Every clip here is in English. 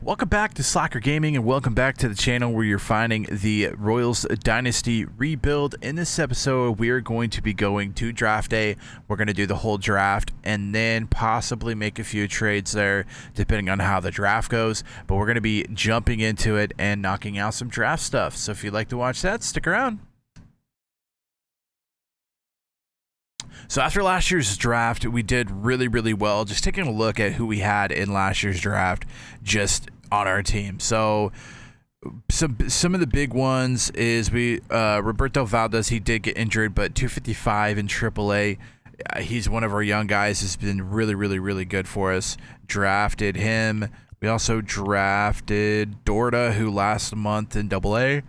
Welcome back to Slacker Gaming, and welcome back to the channel where you're finding the Royals Dynasty rebuild. In this episode, we are going to be going to draft day. We're going to do the whole draft and then possibly make a few trades there depending on how the draft goes. But we're going to be jumping into it and knocking out some draft stuff. So if you'd like to watch that, stick around. So after last year's draft, we did really well. Just taking a look at who we had in last year's draft just on our team. So some of the big ones is Roberto Valdez. He did get injured, but 255 in AAA. He's one of our young guys. Has been really good for us. Drafted him. We also drafted Dorta, who last month in AA.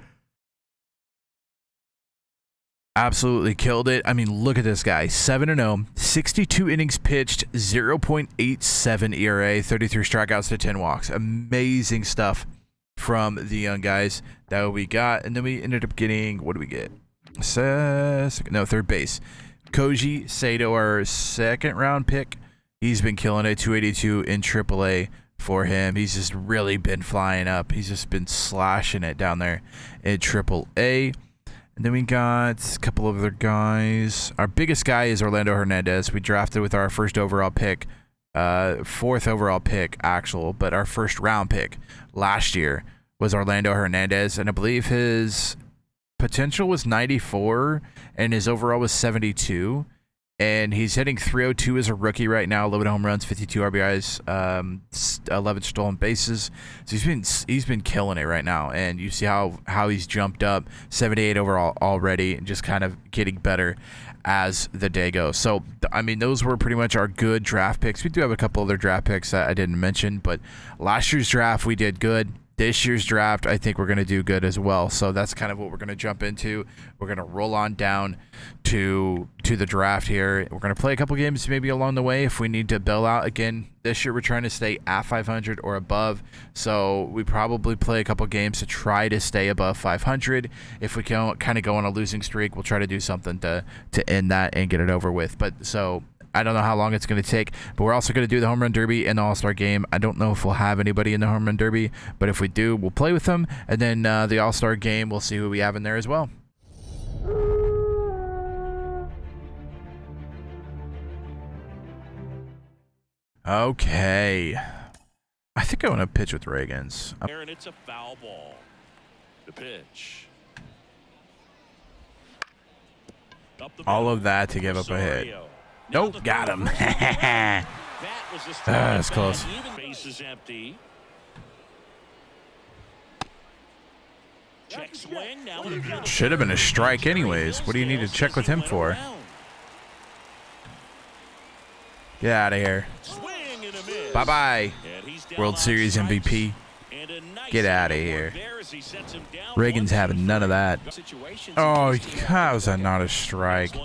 Absolutely killed it. I mean, look at this guy. 7-0, 62 innings pitched, 0.87 ERA, 33 strikeouts to 10 walks. Amazing stuff from the young guys that we got. And then we ended up getting, what do we get? Third base. Koji Sato, our second round pick. He's been killing it. 282 in AAA for him. He's just really been flying up. He's just been slashing it down there in AAA. And then we got a couple of other guys. Our biggest guy is Orlando Hernandez. We drafted with our first overall pick, fourth overall pick actual, but our first round pick last year was Orlando Hernandez, and I believe his potential was 94 and his overall was 72. And he's hitting 302 as a rookie right now. 11 home runs, 52 RBIs, 11 stolen bases. So he's been killing it right now. And you see how he's jumped up, 78 overall already, and just kind of getting better as the day goes. So I mean, those were pretty much our good draft picks. We do have a couple other draft picks that I didn't mention, but last year's draft we did good. This year's draft, I think we're going to do good as well. So that's kind of what we're going to jump into. We're going to roll on down to the draft here. We're going to play a couple games maybe along the way if we need to bail out. Again, this year we're trying to stay at 500 or above. So we probably play a couple games to try to stay above 500. If we can kind of go on a losing streak, we'll try to do something to end that and get it over with. But so I don't know how long it's going to take, but we're also going to do the Home Run Derby and the All-Star Game. I don't know if we'll have anybody in the Home Run Derby, but if we do, we'll play with them. And then the All-Star Game, we'll see who we have in there as well. Okay. I think I want to pitch with Reagans. Aaron, it's a foul ball. The pitch. All of that to give up a hit. Nope, got him. That's close. Base is empty. Check swing. Now should have been a strike anyways. What do you need to check with him for? Get out of here. Bye-bye, World Series MVP. Get out of here. Reagan's having none of that. Oh, how is that not a strike?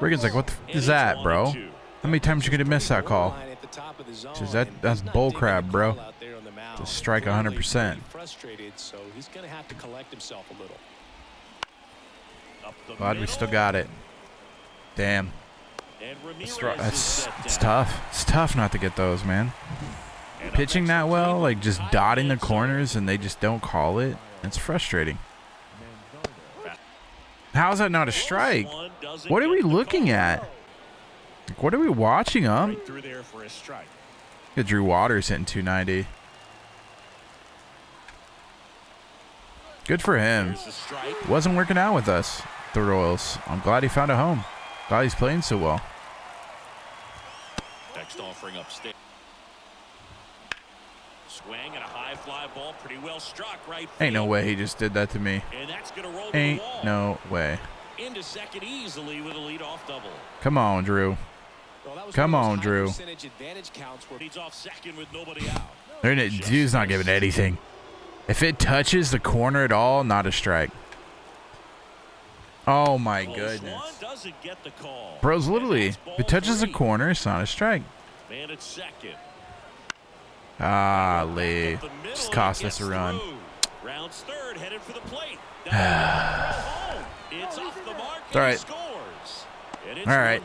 Reagan's like, what the f is that, bro? How many times you gonna miss that call? That's bullcrap, bro. To strike 100%. Glad we still got it. Damn. It's tough. It's tough not to get those, man. Pitching that well, like just dotting the corners and they just don't call it. It's frustrating. How is that not a strike? What are we looking at? Like, what are we watching on? Get Drew Waters hitting 290. Good for him. Wasn't working out with us, the Royals. I'm glad he found a home. Glad he's playing so well. Next offering upstairs. Swing and a high fly ball, pretty well struck right. Ain't no way he just did that to me. And that's gonna roll Ain't no way. Into second easily with a leadoff double. Come on, Drew. Come on, Drew. He's off second with nobody out. Dude's not giving anything. If it touches the corner at all, not a strike. Oh my goodness. Bro's literally, if it touches the corner, it's not a strike. Man at second. Ah, Lee. Just cost us a run. Rounds third, headed for the plate. It's off the mark. All right. All right.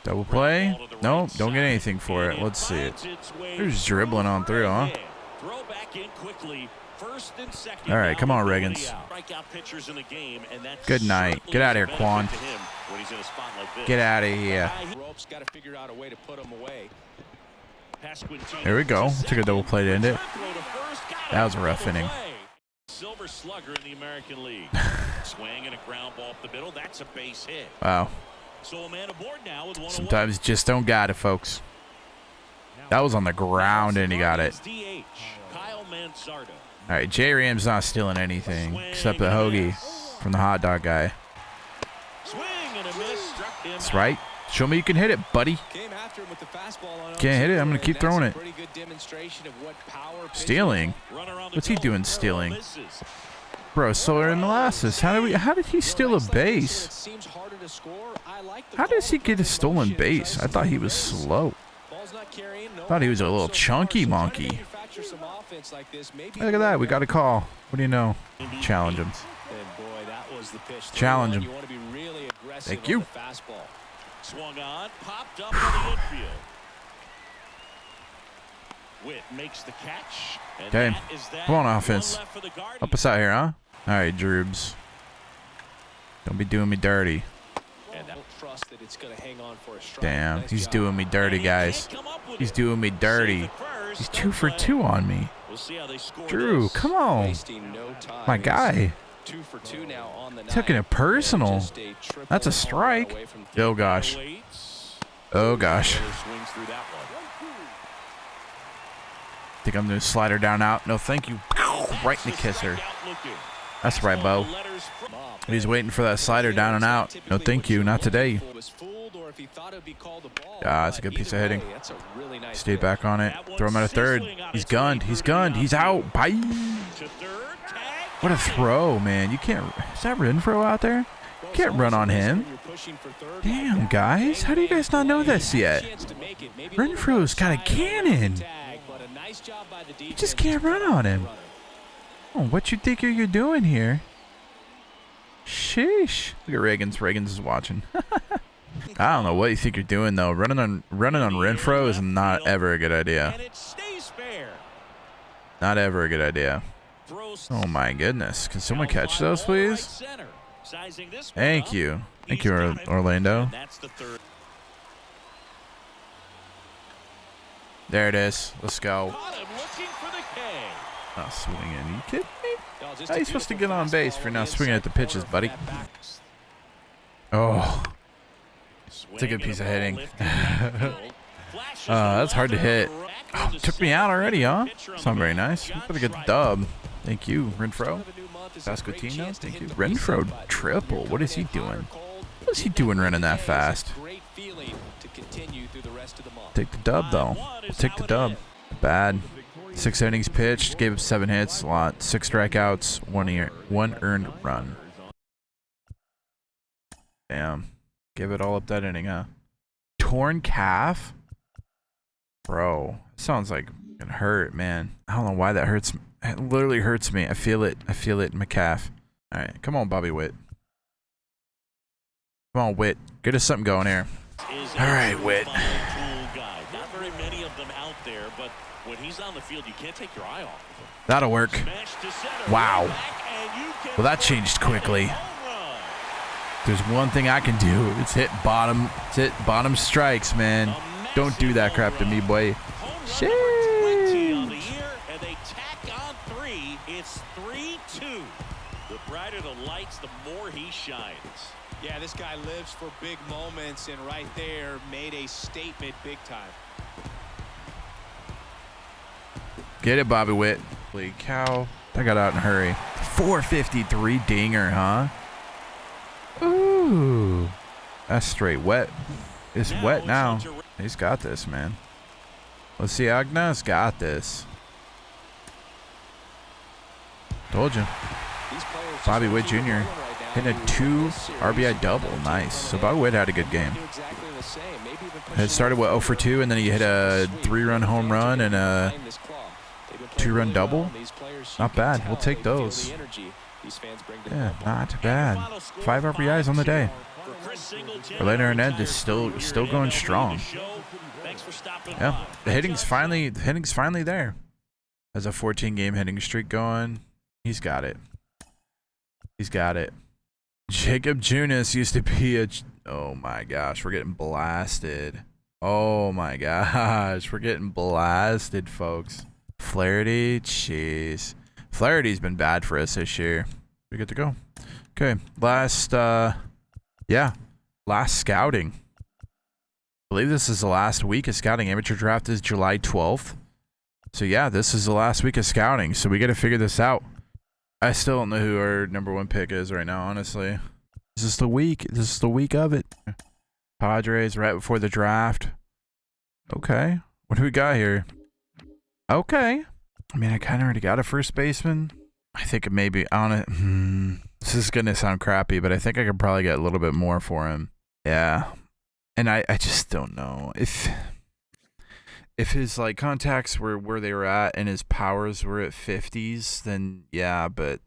Double play? Nope, don't get anything for it. Let's see it. They're just dribbling on through, huh? Throw back in quickly. First and second. All right, come on, Riggins. Strikeout pitchers in the game, and that's Good night. Get out of here, Quan. Get out of here. Got to figure out a way to put him away. There we go. Took a double play to end it. That was a rough inning. Silver slugger in the American League. Swing and a ground ball up the middle. That's a base hit. Wow. So a man aboard now with 1-1. Sometimes you just don't got it, folks. That was on the ground and he got it. All right, J. Ram's not stealing anything except the hoagie from the hot dog guy. That's right. Show me you can hit it, buddy. Can't hit it. I'm going to keep throwing it. Stealing? What's he doing stealing? Bro, solar and molasses. How did he steal a base? How does he get a stolen base? I thought he was slow. Thought he was a little chunky monkey. Look at that. We got a call. What do you know? Challenge him. Challenge him. Thank you. Swung on, popped up on the infield. Witt makes the catch. Okay. Come on, offense. Help us out here, huh? All right, Droobs. Don't be doing me dirty. Damn, he's doing me dirty, guys. He's doing me dirty. He's 2 for 2 on me. Drew, come on. My guy. Taking it personal. That's a strike. Oh, gosh. Oh, gosh. Think I'm going to slide her down out. No, thank you. Right in the kisser. That's right, Bo. He's waiting for that slider down and out. No, thank you. Not today. Ah, that's a good piece of hitting. Stay back on it. Throw him out of third. He's gunned. He's gunned. He's out. Bye. What a throw, man. You can't. Is that Renfroe out there? You can't run on him. Damn, guys. How do you guys not know this yet? Renfroe's got a cannon. You just can't run on him. Oh, what you think you're doing here? Sheesh. Look at Reagans. Reagans is watching. I don't know what you think you're doing though. Running on Renfroe is not ever a good idea. Not ever a good idea. Oh my goodness. Can someone catch those, please? Thank you. Thank you, Orlando. There it is. Let's go. Not swinging. Are you kidding me? How are you supposed to get on base if you're not swinging at the pitches, buddy? Oh. It's a good piece of hitting. That's hard to hit. Oh, took me out already, huh? It's not very nice. We gotta get the dub. Thank you, Renfroe. Pasquantino, thank you. Renfroe triple. What is he doing? What is he doing running that fast? Take the dub, though. We'll take the dub. Bad. 6 innings pitched. Gave up 7 hits. A lot. 6 strikeouts. 1 earned run. Damn. Give it all up that inning, huh? Torn calf? Bro. Sounds like it hurt, man. I don't know why that hurts. It literally hurts me. I feel it. I feel it in my calf. All right. Come on, Bobby Witt. Come on, Witt. Get us something going here. All right, Witt. Not very many of them out there, but when he's on the field, you can't take your eye off of him. That'll work. Wow. Well, that changed quickly. There's one thing I can do. It's hit bottom. It's hit bottom strikes, man. Don't do that crap to me, boy. Shit. It's 3-2. The brighter the lights, the more he shines. Yeah, this guy lives for big moments, and right there made a statement big time. Get it, Bobby Witt. Holy cow. I got out in a hurry. 453 dinger, huh? Ooh. That's straight wet. It's wet now. He's got this, man. Let's see. Agnes got this. Told you. Bobby Witt Jr. hitting a 2 RBI double. Nice. So Bobby Witt had a good game. It started with 0 for 2, and then he hit a 3-run home run and a 2-run double. Not bad. We'll take those. Yeah, not bad. 5 RBIs on the day. Orlando Hernandez is still going strong. Yeah, the hitting's finally there. Has a 14-game hitting streak going. He's got it. He's got it. Jacob Junis used to be a... Oh my gosh, we're getting blasted. Oh my gosh, we're getting blasted, folks. Flaherty, jeez. Flaherty's been bad for us this year. We good to go. Okay, last scouting. I believe this is the last week of scouting. Amateur draft is July 12th. So yeah, this is the last week of scouting. So we got to figure this out. I still don't know who our #1 pick is right now, honestly. This is the week. This is the week of it. Padres right before the draft. Okay. What do we got here? Okay. I mean, I kind of already got a first baseman. I think maybe on it. This is going to sound crappy, but I think I could probably get a little bit more for him. Yeah. And I just don't know. If his like contacts were where they were at and his powers were at 50s, then yeah, but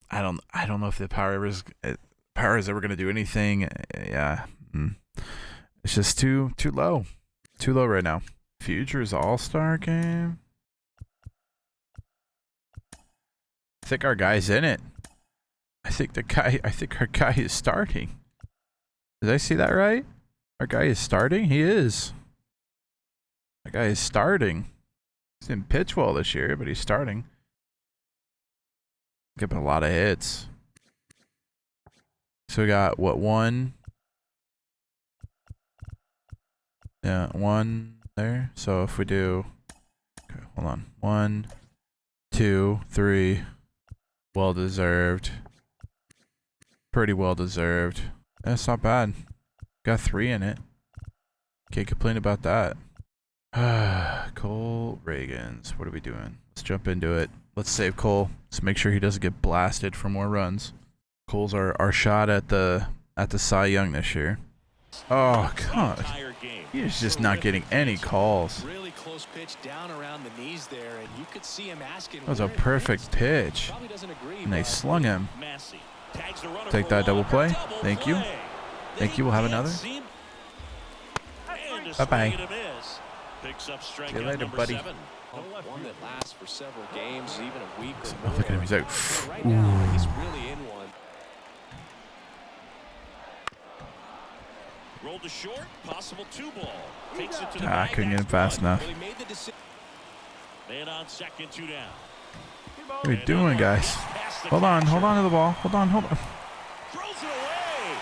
I don't know if the power is ever going to do anything. Yeah. It's just too low. Too low right now. Futures All-Star game. I think our guy's in it. I think our guy is starting. Did I see that right? Our guy is starting? He is. That guy is starting. He didn't pitch well this year, but he's starting. Giving a lot of hits. So we got what, one? Yeah, one there. So if we do, okay, hold on. 1, 2, 3. Well deserved. Pretty well deserved. That's not bad. Got 3 in it. Can't complain about that. Cole Reagans. What are we doing? Let's jump into it. Let's save Cole. Let's make sure he doesn't get blasted for more runs. Cole's our shot at the Cy Young this year. Oh God. He is just not getting any calls. Really close pitch down around the knees there, and you could see him asking. That was a perfect pitch. And they slung him. Take that double play. Thank you. Thank you. We'll have another. Bye-bye. See you later, buddy. One that lasts for several games, even a week or more. Look at him. He's like, right now, he's really in one. Rolled to short, possible 2-ball. Takes it to the I couldn't get him fast enough. Man on second, 2 down. What are we doing, guys? Hold on to the ball. Hold on. Throws it away.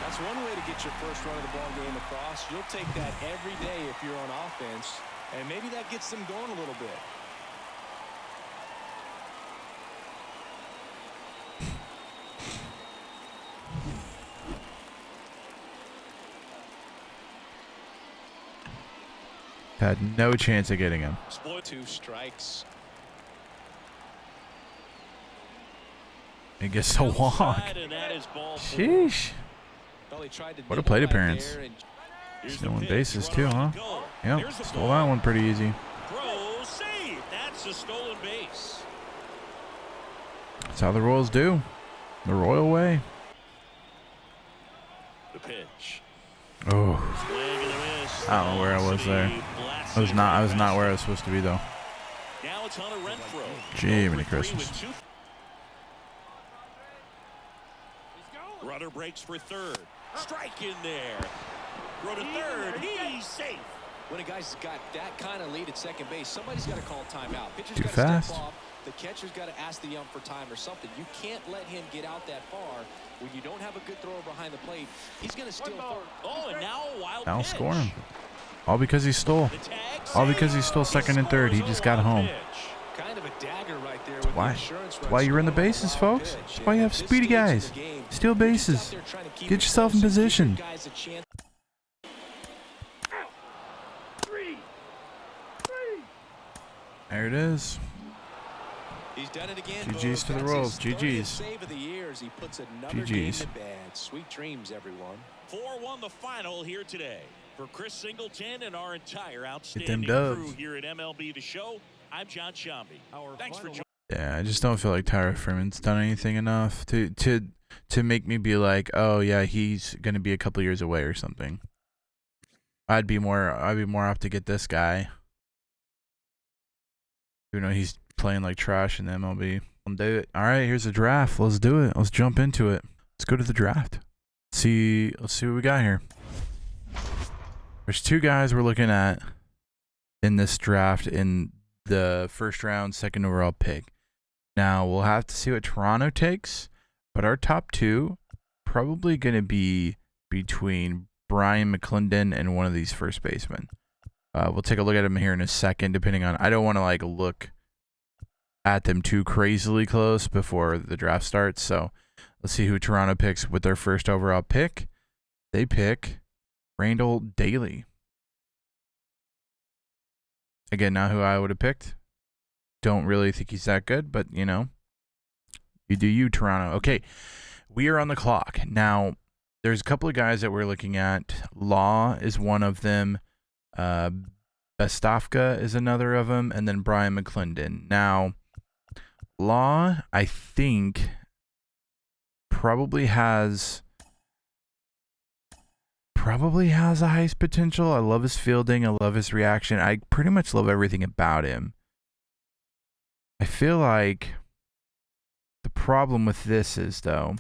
That's one way to get your first run of the ball game across. You'll take that every day if you're on offense, and maybe that gets them going a little bit. Had no chance of getting him. 2 strikes. He gets to walk. Sheesh. What a plate appearance. Stealing bases too, huh? Yep. Stole that one pretty easy. That's a stolen base. That's how the Royals do. The Royal way. The pitch. Oh. I don't know where I was there. I was not where I was supposed to be though. Now it's Hunter Renfroe. Jiminy Christmas. Runner breaks for third. Strike in there. Throw to third. He's safe. When a guy's got that kind of lead at second base, somebody's got to call timeout. Pitcher's Too got to fast. step off. The catcher's got to ask the ump for time or something. You can't let him get out that far. When you don't have a good thrower behind the plate, he's going to steal. Oh, and now a wild Now pitch. score him. All because he stole. All because he stole second and third. He just got home. Kind of a dagger right there. That's why you're in the bases, folks. That's why you have speedy guys. Steal bases. Get yourself in position. There it is. He's done it again. GG's to the Royals. GG's. Save of the years. He puts another GG's. game to bed. Sweet dreams, everyone. 4-1 the final here today. For Chris Singleton and our entire them outstanding dubs. crew here at MLB The Show, I'm John Shambi. Thanks for joining. Yeah, I just don't feel like Tyler Freeman's done anything enough to make me be like, oh yeah, he's gonna be a couple years away or something. I'd be more apt to get this guy. You know, he's playing like trash in the MLB. I'll do it. All right, here's the draft. Let's do it. Let's jump into it. Let's go to the draft. Let's see what we got here. There's 2 guys we're looking at in this draft in the first round, second overall pick. Now, we'll have to see what Toronto takes, but our top 2 probably going to be between Brian McClendon and one of these first basemen. We'll take a look at them here in a second, depending on... I don't want to like look at them too crazily close before the draft starts, so let's see who Toronto picks with their first overall pick. They pick Randall Daly. Again, not who I would have picked. Don't really think he's that good, but, you know, you do you, Toronto. Okay, we are on the clock. Now, there's a couple of guys that we're looking at. Law is one of them. Bestafka is another of them. And then Brian McClendon. Now, Law, I think, probably has the highest potential. I love his fielding. I love his reaction. I pretty much love everything about him. I feel like the problem with this is, though,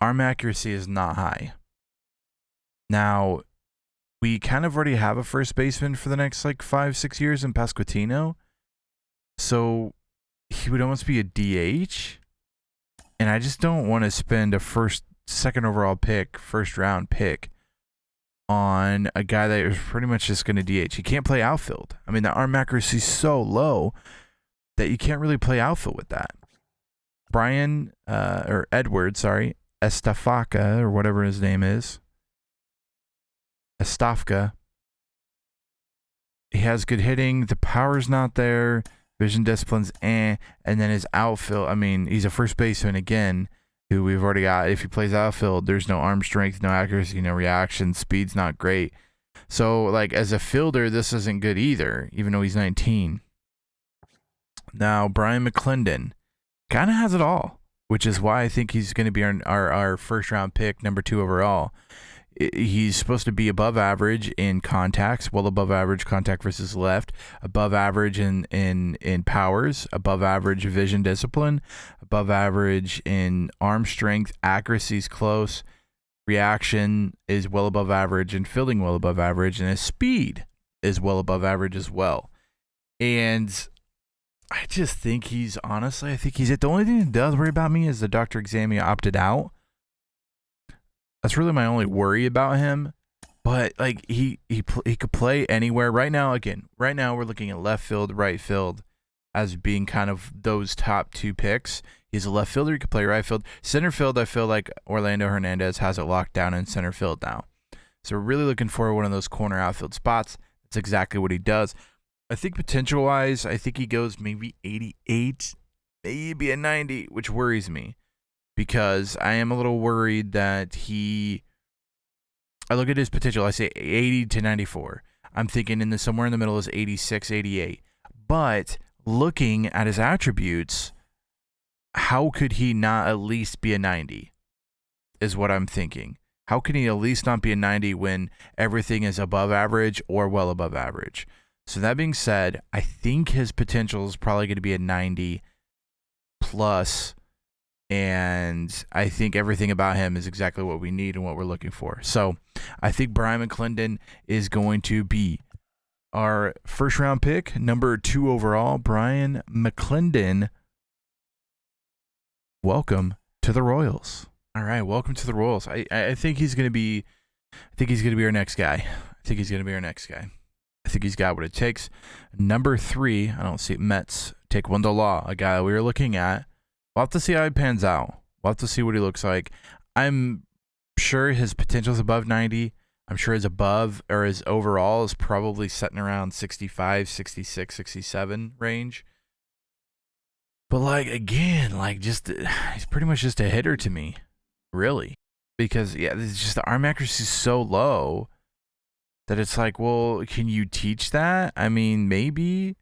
arm accuracy is not high. Now, we kind of already have a first baseman for the next, like, 5-6 years in Pasquantino. So, he would almost be a DH. And I just don't want to spend a second overall pick, first round pick on a guy that is pretty much just going to DH. He can't play outfield. I mean, the arm accuracy is so low that you can't really play outfield with that. Edward, Estafaka, or whatever his name is. Estafka. He has good hitting. The power's not there. Vision discipline's and then his outfield. I mean, he's a first baseman again, who we've already got. If he plays outfield, there's no arm strength, no accuracy, no reaction. Speed's not great. So, like, as a fielder, this isn't good either, even though he's 19. Now, Brian McClendon kind of has it all, which is why I think he's going to be our first round pick, number 2 overall. He's supposed to be above average in contacts, well above average contact versus left, above average in powers, above average vision discipline, above average in arm strength, accuracy's close, reaction is well above average, and fielding well above average, and his speed is well above average as well. And I just think I think he's it. The only thing that does worry about me is the Dr. Examia opted out. That's really my only worry about him. But like he could play anywhere. Right now we're looking at left field, right field as being kind of those top 2 picks. He's a left fielder. He could play right field. Center field, I feel like Orlando Hernandez has it locked down in center field now. So we're really looking for one of those corner outfield spots. That's exactly what he does. I think potential-wise, I think he goes maybe 88, maybe a 90, which worries me because I am a little worried that I look at his potential, I say 80 to 94. I'm thinking somewhere in the middle is 86, 88. But looking at his attributes, how could he not at least be a 90 is what I'm thinking. How can he at least not be a 90 when everything is above average or well above average? So that being said, I think his potential is probably going to be a 90 plus, and I think everything about him is exactly what we need and what we're looking for. So I think Brian McClendon is going to be our first round pick, number 2 overall. Brian McClendon, welcome to the Royals. All right, welcome to the Royals. I think he's going to be our next guy. I think he's got what it takes. Number 3, I don't see Mets take Wendell Law, a guy that we were looking at. We'll have to see how he pans out. We'll have to see what he looks like. I'm sure his potential is above 90. I'm sure his overall is probably sitting around 65, 66, 67 range. But he's pretty much just a hitter to me, really. Because, it's just the arm accuracy is so low that it's like, well, can you teach that? I mean, maybe,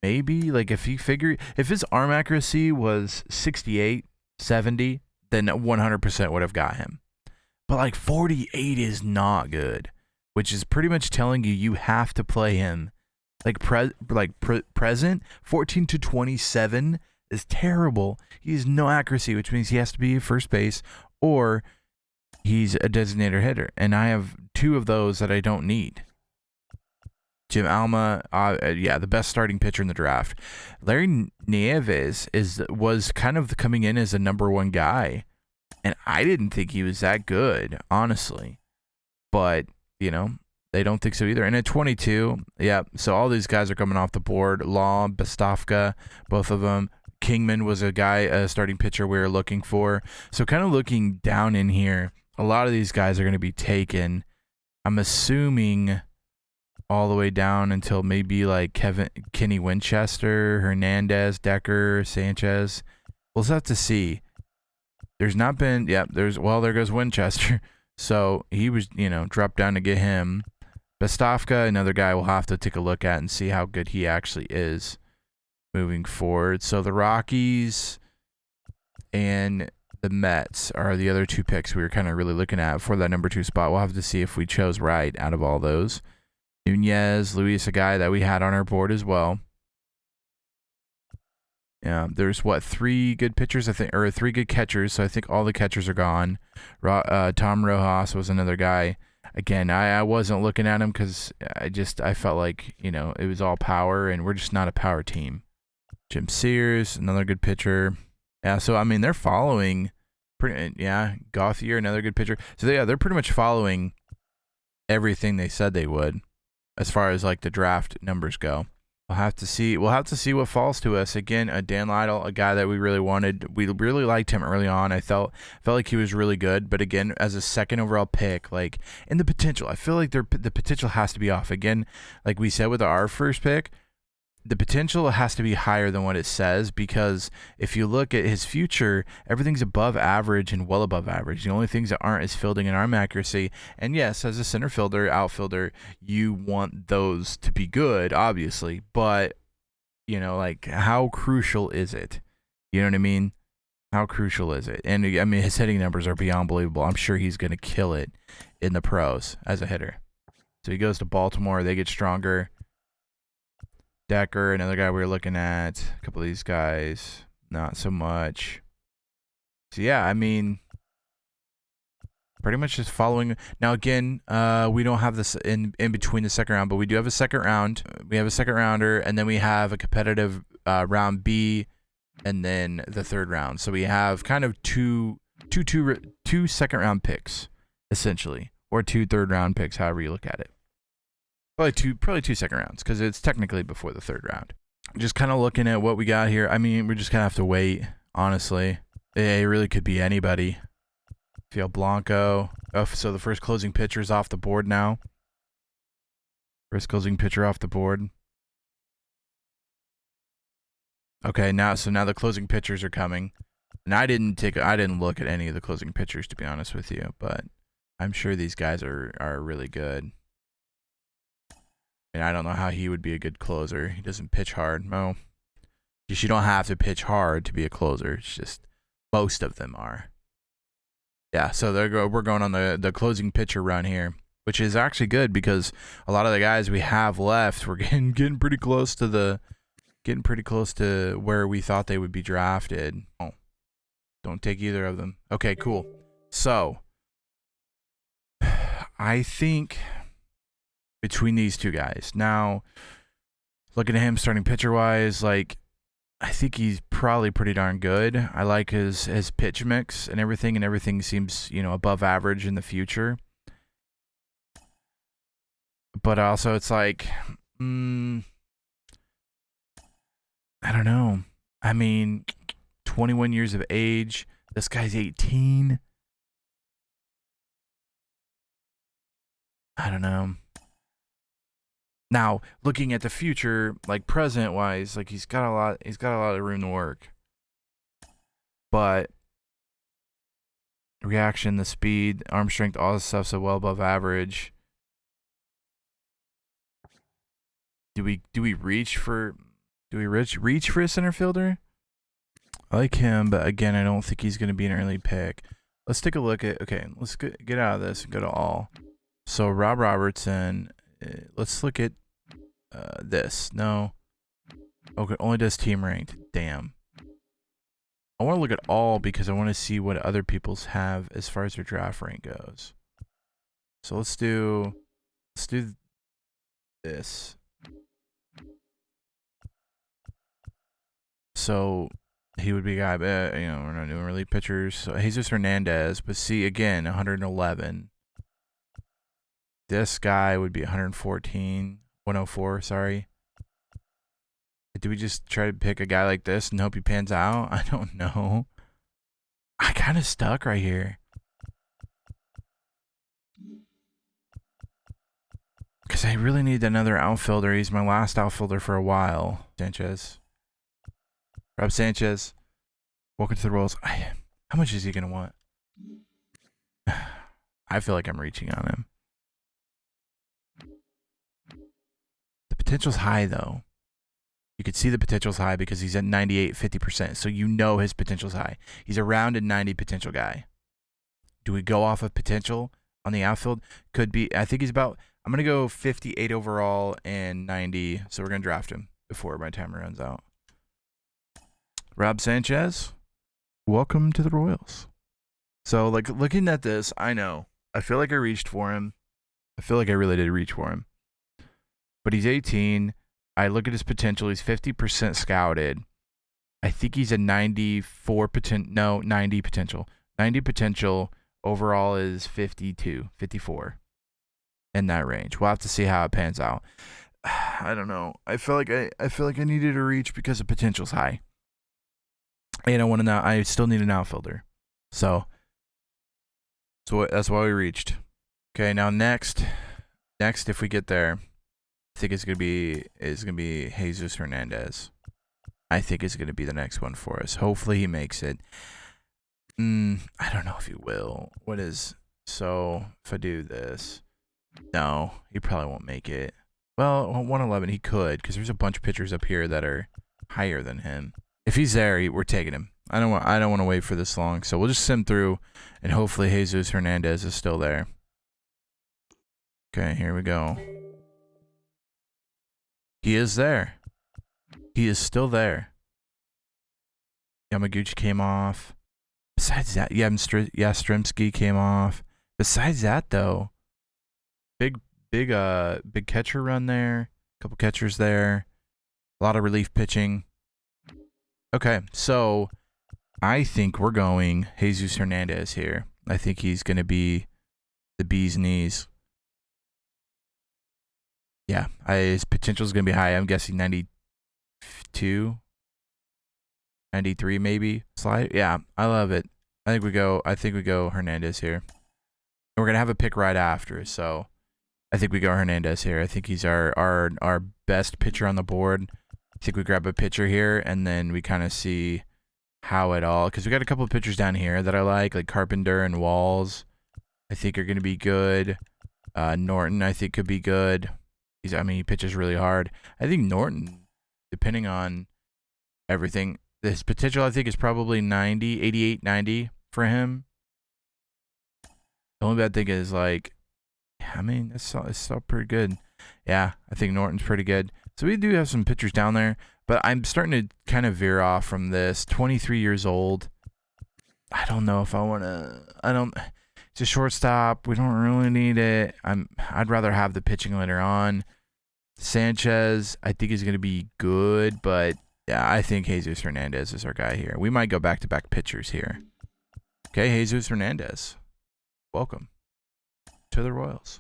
like if his arm accuracy was 68, 70, then 100% would have got him. But like 48 is not good which is pretty much telling you have to play him. Present 14 to 27 is terrible. He has no accuracy, which means he has to be first base or he's a designated hitter. And I have 2 of those that I don't need. Jim Alma, the best starting pitcher in the draft. Larry Nieves was kind of coming in as a number 1 guy, and I didn't think he was that good, honestly. But, they don't think so either. And at 22, so all these guys are coming off the board. Law, Bastafka, both of them. Kingman was a starting pitcher we were looking for. So kind of looking down in here, a lot of these guys are going to be taken. I'm assuming all the way down until maybe like Kenny Winchester, Hernandez, Decker, Sanchez. We'll have to see. There's not been, there goes Winchester. So he was, dropped down to get him. Bastafka, another guy we'll have to take a look at and see how good he actually is moving forward. So the Rockies and the Mets are the other 2 picks we were kind of really looking at for that number 2 spot. We'll have to see if we chose right out of all those. Nunez, Luis, a guy that we had on our board as well. Yeah, there's 3 good pitchers, I think, or 3 good catchers. So I think all the catchers are gone. Tom Rojas was another guy. Again, I wasn't looking at him because I felt like, it was all power, and we're just not a power team. Jim Sears, another good pitcher. Yeah, so, they're following. Gauthier, another good pitcher. So, they're pretty much following everything they said they would as far as, like, the draft numbers go. We'll have to see what falls to us. Again, Dan Lytle, a guy that we really wanted. We really liked him early on. I felt like he was really good. But again, as a 2nd overall pick, and the potential, I feel like the potential has to be off. Again, like we said with our first pick, the potential has to be higher than what it says, because if you look at his future, everything's above average and well above average. The only things that aren't is fielding and arm accuracy. And yes, as a center fielder, outfielder, you want those to be good, obviously. But, how crucial is it? You know what I mean? How crucial is it? And, his hitting numbers are beyond believable. I'm sure he's going to kill it in the pros as a hitter. So he goes to Baltimore. They get stronger. Decker, another guy we were looking at. A couple of these guys, not so much. So, pretty much just following. Now, again, we don't have this in between the 2nd round, but we do have a 2nd round. We have a 2nd rounder, and then we have a competitive round B, and then the 3rd round. So we have kind of two 2nd round picks, essentially, or 2 3rd round picks, however you look at it. Probably two 2nd rounds, because it's technically before the 3rd round. Just kind of looking at what we got here. We're just going to have to wait, honestly. It really could be anybody. Fiel Blanco. Oh, so the first closing pitcher is off the board now. First closing pitcher off the board. Okay, now the closing pitchers are coming. And I didn't look at any of the closing pitchers, to be honest with you, but I'm sure these guys are really good. And I don't know how he would be a good closer. He doesn't pitch hard. No. You don't have to pitch hard to be a closer. It's just most of them are. Yeah, so we're going on the closing pitcher run here, which is actually good because a lot of the guys we have left, we're getting pretty close to where we thought they would be drafted. Oh, don't take either of them. Okay, cool. So I think between these 2 guys. Now, looking at him starting pitcher-wise, I think he's probably pretty darn good. I like his pitch mix and everything seems, above average in the future. But also it's I don't know. 21 years of age. This guy's 18. I don't know. Now, looking at the future, present wise, he's got a lot of room to work. But reaction, the speed, arm strength, all this stuff's well above average. Do we reach for a center fielder? I like him, but again, I don't think he's going to be an early pick. Let's take a look at. Okay, let's get out of this and go to all. So Rob Robertson, let's look at this. No. Okay, only does team ranked. Damn. I want to look at all because I want to see what other people's have as far as their draft rank goes. So let's do this. So he would be a guy, but you know, we're not doing relief pitchers. So Jesus Hernandez, but see again, 111. This guy would be 114, 104. Sorry. Do we just try to pick a guy like this and hope he pans out? I don't know. I kind of stuck right here. Because I really need another outfielder. He's my last outfielder for a while. Sanchez. Rob Sanchez. Welcome to the Royals. How much is he going to want? I feel like I'm reaching on him. The potential's high, though. You could see the potential's high because he's at 98, 50%. So you know his potential's high. He's a round and 90 potential guy. Do we go off of potential on the outfield? Could be. I think he's about, I'm going to go 58 overall and 90. So we're going to draft him before my timer runs out. Rob Sanchez, welcome to the Royals. So like looking at this, I know. I feel like I reached for him. I feel like I really did reach for him. But he's 18. I look at his potential. He's 50% scouted. I think he's a 94 potential. No, 90 potential. 90 potential. Overall is 52, 54. In that range. We'll have to see how it pans out. I don't know. I feel like I needed to reach because the potential's high. And I still need an outfielder. So that's why we reached. Okay, now next if we get there, I think it's gonna be Jesus Hernandez. I think it's gonna be the next one for us. Hopefully he makes it. I don't know if he will. So if I do this, no, he probably won't make it. Well, 111 he could because there's a bunch of pitchers up here that are higher than him. If he's there, we're taking him. I don't want to wait for this long, so we'll just sim through, and hopefully Jesus Hernandez is still there. Okay, here we go. He is there. He is still there. Yamaguchi came off. Besides that, Yastrzemski came off. Besides that, though, big catcher run there. Couple catchers there. A lot of relief pitching. Okay, so I think we're going Jesus Hernandez here. I think he's going to be the bee's knees. Yeah, his potential is going to be high. I'm guessing 92, 93 maybe. Slide. Yeah, I love it. I think we go Hernandez here. And we're going to have a pick right after, so I think we go Hernandez here. I think he's our best pitcher on the board. I think we grab a pitcher here, and then we kind of see how it all, because we got a couple of pitchers down here that I like Carpenter and Walls. I think are going to be good. Norton, I think, could be good. He pitches really hard. I think Norton, depending on everything, his potential, I think, is probably 90, 88, 90 for him. The only bad thing is, it's still pretty good. Yeah, I think Norton's pretty good. So we do have some pitchers down there, but I'm starting to kind of veer off from this. 23 years old. I don't know if I want to. It's a shortstop. We don't really need it. I'd rather have the pitching later on. Sanchez, I think is going to be good, but yeah, I think Jesus Hernandez is our guy here. We might go back-to-back pitchers here. Okay, Jesus Hernandez. Welcome to the Royals.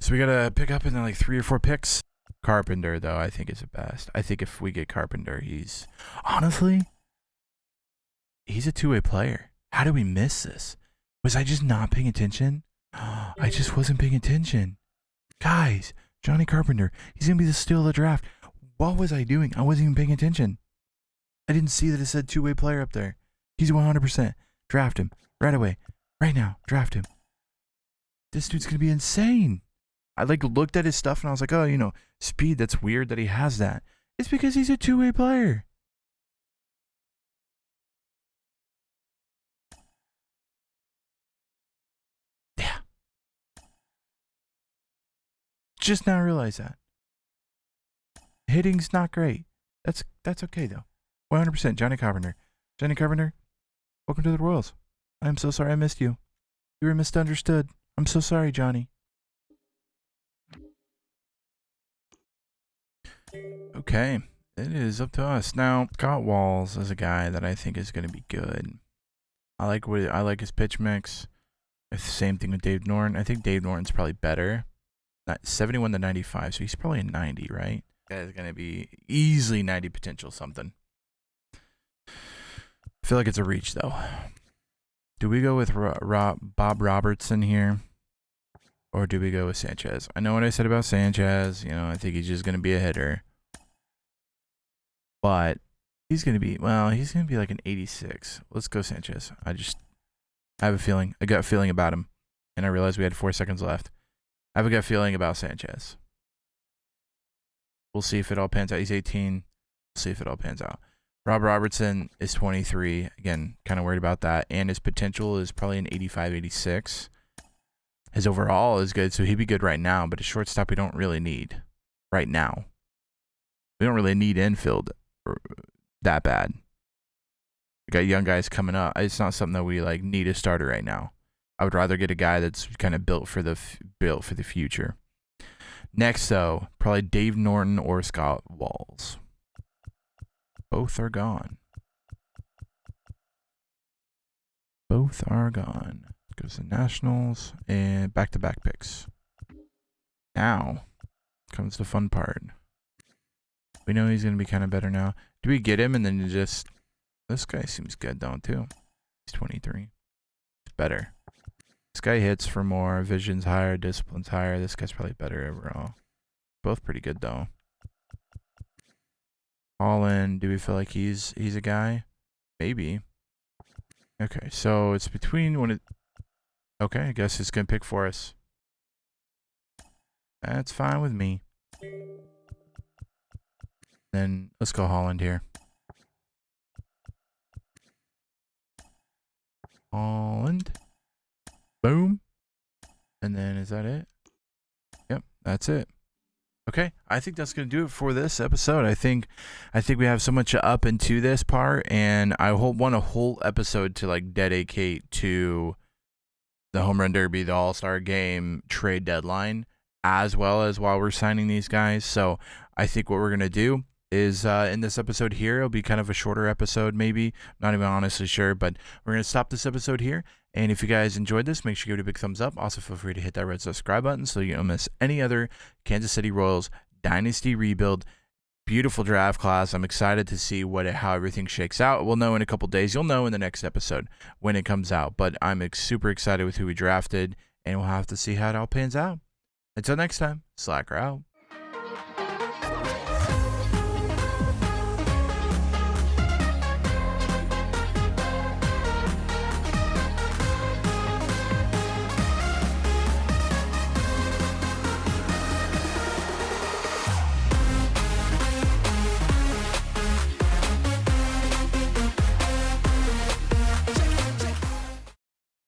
So we got to pick up in 3 or 4 picks. Carpenter, though, I think is the best. I think if we get Carpenter, he's a two-way player. How did we miss this? Was I just not paying attention? I just wasn't paying attention. Guys, Johnny Carpenter, he's going to be the steal of the draft. What was I doing? I wasn't even paying attention. I didn't see that it said two-way player up there. He's 100%. Draft him. Right away. Right now. Draft him. This dude's going to be insane. I looked at his stuff and I was like, oh, speed. That's weird that he has that. It's because he's a two-way player. Yeah. Just now realized that. Hitting's not great. That's okay though. 100%. Johnny Carpenter. Johnny Carpenter, welcome to the Royals. I'm so sorry I missed you. You were misunderstood. I'm so sorry, Johnny. Okay, it is up to us now. Scott Walls is a guy that I think is going to be good. I like his pitch mix. Same thing with Dave Norton. I think Dave Norton's probably better. 71 to 95, so he's probably a 90, right? Guy's going to be easily 90 potential something. I feel like it's a reach though. Do we go with Bob Robertson here? Or do we go with Sanchez? I know what I said about Sanchez. You know, I think he's just going to be a hitter. But he's going to be, well, he's going to be like an 86. Let's go Sanchez. I have a gut feeling about him. And I realized we had 4 seconds left. I have a gut feeling about Sanchez. We'll see if it all pans out. He's 18. We'll see if it all pans out. Rob Robertson is 23. Again, kind of worried about that. And his potential is probably an 85, 86. His overall is good, so he'd be good right now. But a shortstop we don't really need right now. We don't really need infield that bad. We got young guys coming up. It's not something that we like need a starter right now. I would rather get a guy that's kind of built for the future. Next, though, probably Dave Norton or Scott Walls. Both are gone. Both are gone. Goes to Nationals and back-to-back picks. Now comes the fun part. We know he's going to be kind of better now. Do we get him and then just... This guy seems good, don't too? He's 23. He's better. This guy hits for more. Vision's higher. Discipline's higher. This guy's probably better overall. Both pretty good, though. Holland, do we feel like he's a guy? Maybe. Okay, so it's between when it... Okay, I guess it's going to pick for us. That's fine with me. Then let's go Holland here. Holland. Boom. And then is that it? Yep, that's it. Okay, I think that's going to do it for this episode. I think we have so much up into this part, and I want a whole episode to like dedicate to the Home Run Derby, the All-Star Game, trade deadline, as well as while we're signing these guys. So I think what we're going to do is in this episode here, it'll be kind of a shorter episode maybe. Not even honestly sure, but we're going to stop this episode here. And if you guys enjoyed this, make sure you give it a big thumbs up. Also, feel free to hit that red subscribe button so you don't miss any other Kansas City Royals Dynasty Rebuild. Beautiful draft class. I'm excited to see how everything shakes out. We'll know in a couple days. You'll know in the next episode when it comes out. But I'm super excited with who we drafted, and we'll have to see how it all pans out. Until next time, Slacker out.